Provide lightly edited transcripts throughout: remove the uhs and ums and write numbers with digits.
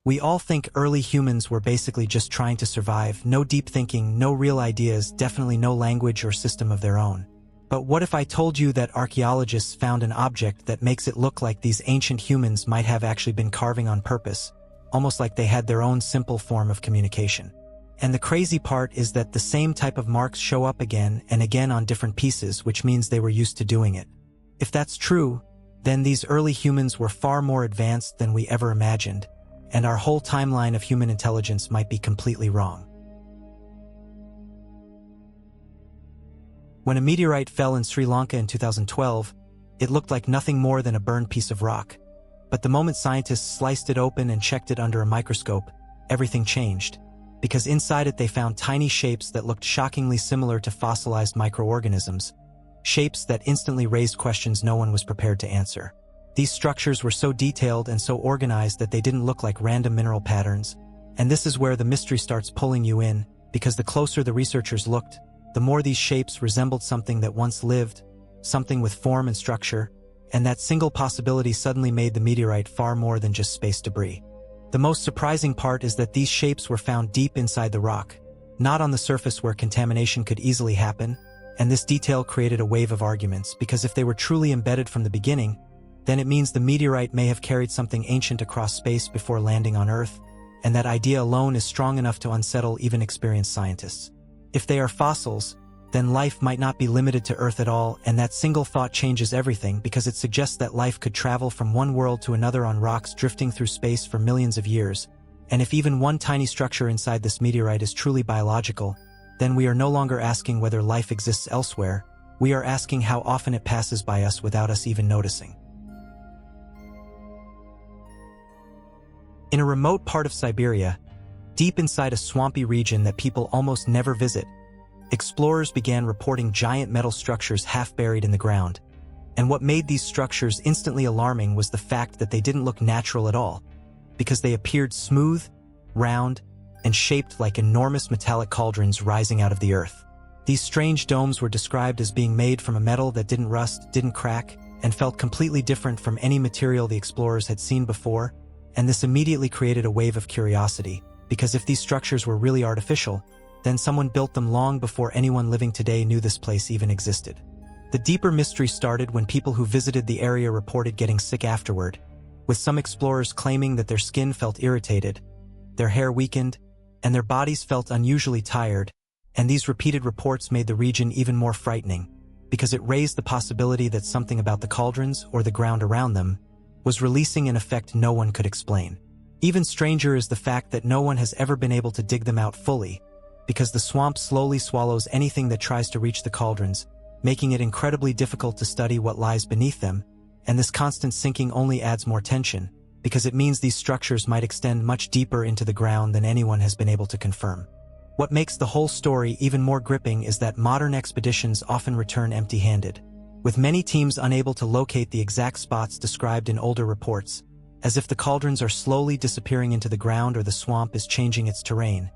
We all think early humans were basically just trying to survive, no deep thinking, no real ideas, definitely no language or system of their own. But what if I told you that archaeologists found an object that makes it look like these ancient humans might have actually been carving on purpose, almost like they had their own simple form of communication? And the crazy part is that the same type of marks show up again and again on different pieces, which means they were used to doing it. If that's true, then these early humans were far more advanced than we ever imagined, and our whole timeline of human intelligence might be completely wrong. When a meteorite fell in Sri Lanka in 2012, it looked like nothing more than a burned piece of rock. But the moment scientists sliced it open and checked it under a microscope, everything changed. Because inside it they found tiny shapes that looked shockingly similar to fossilized microorganisms, shapes that instantly raised questions no one was prepared to answer. These structures were so detailed and so organized that they didn't look like random mineral patterns. And this is where the mystery starts pulling you in, because the closer the researchers looked, the more these shapes resembled something that once lived, something with form and structure, and that single possibility suddenly made the meteorite far more than just space debris. The most surprising part is that these shapes were found deep inside the rock, not on the surface where contamination could easily happen, and this detail created a wave of arguments, because if they were truly embedded from the beginning, then it means the meteorite may have carried something ancient across space before landing on Earth, and that idea alone is strong enough to unsettle even experienced scientists. If they are fossils, then life might not be limited to Earth at all, and that single thought changes everything because it suggests that life could travel from one world to another on rocks drifting through space for millions of years. And if even one tiny structure inside this meteorite is truly biological, then we are no longer asking whether life exists elsewhere, we are asking how often it passes by us without us even noticing. In a remote part of Siberia, deep inside a swampy region that people almost never visit, explorers began reporting giant metal structures half buried in the ground. And what made these structures instantly alarming was the fact that they didn't look natural at all, because they appeared smooth, round, and shaped like enormous metallic cauldrons rising out of the earth. These strange domes were described as being made from a metal that didn't rust, didn't crack, and felt completely different from any material the explorers had seen before, and this immediately created a wave of curiosity, because if these structures were really artificial, then someone built them long before anyone living today knew this place even existed. The deeper mystery started when people who visited the area reported getting sick afterward, with some explorers claiming that their skin felt irritated, their hair weakened, and their bodies felt unusually tired, and these repeated reports made the region even more frightening, because it raised the possibility that something about the cauldrons or the ground around them was releasing an effect no one could explain. Even stranger is the fact that no one has ever been able to dig them out fully, because the swamp slowly swallows anything that tries to reach the cauldrons, making it incredibly difficult to study what lies beneath them, and this constant sinking only adds more tension, because it means these structures might extend much deeper into the ground than anyone has been able to confirm. What makes the whole story even more gripping is that modern expeditions often return empty-handed, with many teams unable to locate the exact spots described in older reports, as if the cauldrons are slowly disappearing into the ground or the swamp is changing its terrain.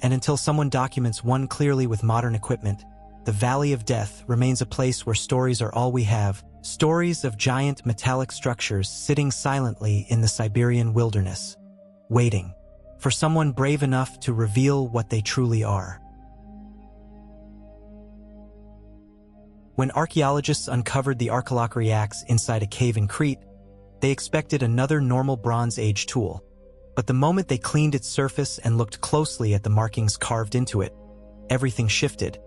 And until someone documents one clearly with modern equipment, the Valley of Death remains a place where stories are all we have, stories of giant metallic structures sitting silently in the Siberian wilderness, waiting for someone brave enough to reveal what they truly are. When archaeologists uncovered the Arkalochori Axe inside a cave in Crete, they expected another normal Bronze Age tool. But the moment they cleaned its surface and looked closely at the markings carved into it, everything shifted,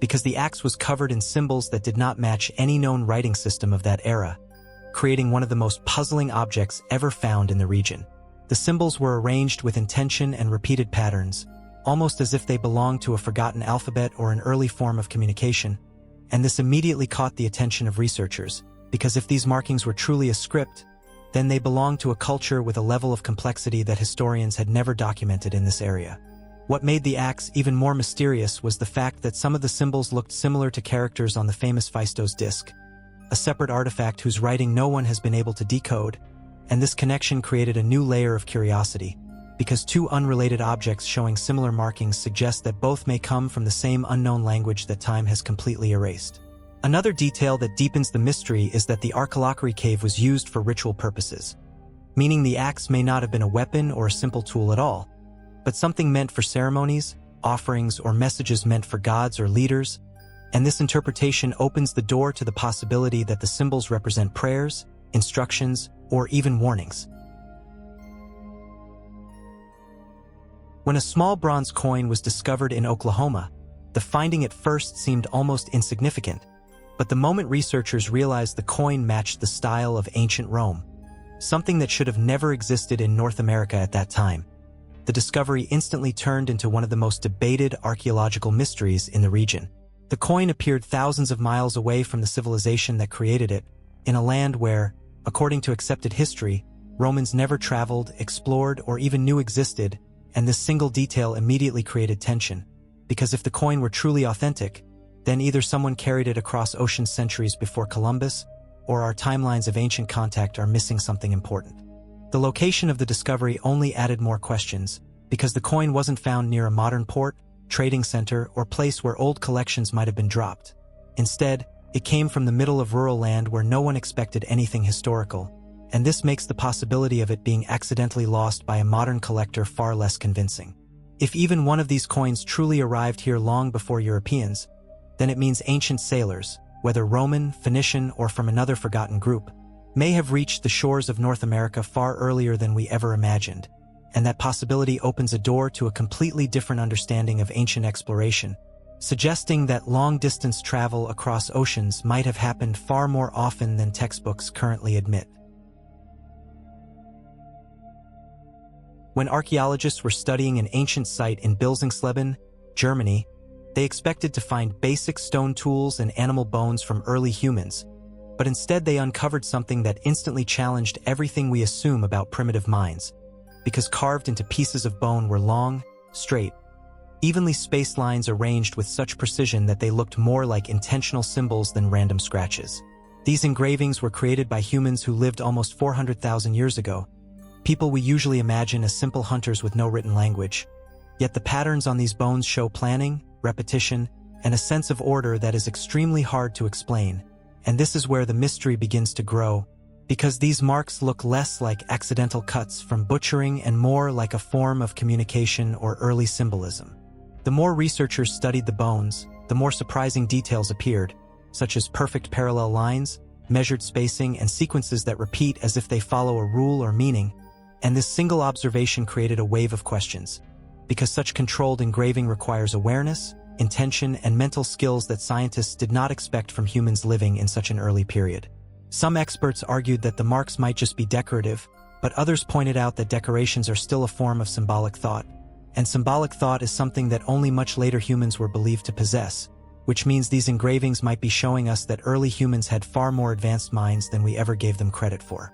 because the axe was covered in symbols that did not match any known writing system of that era, creating one of the most puzzling objects ever found in the region. The symbols were arranged with intention and repeated patterns, almost as if they belonged to a forgotten alphabet or an early form of communication, and this immediately caught the attention of researchers, because if these markings were truly a script, then they belonged to a culture with a level of complexity that historians had never documented in this area. What made the axe even more mysterious was the fact that some of the symbols looked similar to characters on the famous Phaistos disc, a separate artifact whose writing no one has been able to decode, and this connection created a new layer of curiosity, because two unrelated objects showing similar markings suggest that both may come from the same unknown language that time has completely erased. Another detail that deepens the mystery is that the Arkalochori cave was used for ritual purposes. meaning the axe may not have been a weapon or a simple tool at all, but something meant for ceremonies, offerings, or messages meant for gods or leaders, and this interpretation opens the door to the possibility that the symbols represent prayers, instructions, or even warnings. When a small bronze coin was discovered in Oklahoma, the finding at first seemed almost insignificant, but the moment researchers realized the coin matched the style of ancient Rome, something that should have never existed in North America at that time, the discovery instantly turned into one of the most debated archaeological mysteries in the region. The coin appeared thousands of miles away from the civilization that created it, in a land where, according to accepted history, Romans never traveled, explored, or even knew existed, and this single detail immediately created tension, because if the coin were truly authentic, then either someone carried it across oceans centuries before Columbus, or our timelines of ancient contact are missing something important. The location of the discovery only added more questions, because the coin wasn't found near a modern port, trading center, or place where old collections might have been dropped. Instead, it came from the middle of rural land where no one expected anything historical, and this makes the possibility of it being accidentally lost by a modern collector far less convincing. If even one of these coins truly arrived here long before Europeans, then it means ancient sailors, whether Roman, Phoenician, or from another forgotten group, may have reached the shores of North America far earlier than we ever imagined, and that possibility opens a door to a completely different understanding of ancient exploration, suggesting that long-distance travel across oceans might have happened far more often than textbooks currently admit. When archaeologists were studying an ancient site in Bilzingsleben, Germany, they expected to find basic stone tools and animal bones from early humans, but instead they uncovered something that instantly challenged everything we assume about primitive minds, because carved into pieces of bone were long, straight, evenly spaced lines arranged with such precision that they looked more like intentional symbols than random scratches. These engravings were created by humans who lived almost 400,000 years ago, people we usually imagine as simple hunters with no written language. Yet the patterns on these bones show planning, repetition, and a sense of order that is extremely hard to explain, and this is where the mystery begins to grow, because these marks look less like accidental cuts from butchering and more like a form of communication or early symbolism. The more researchers studied the bones, the more surprising details appeared, such as perfect parallel lines, measured spacing, and sequences that repeat as if they follow a rule or meaning, and this single observation created a wave of questions, because such controlled engraving requires awareness, intention, and mental skills that scientists did not expect from humans living in such an early period. Some experts argued that the marks might just be decorative, but others pointed out that decorations are still a form of symbolic thought, and symbolic thought is something that only much later humans were believed to possess, which means these engravings might be showing us that early humans had far more advanced minds than we ever gave them credit for.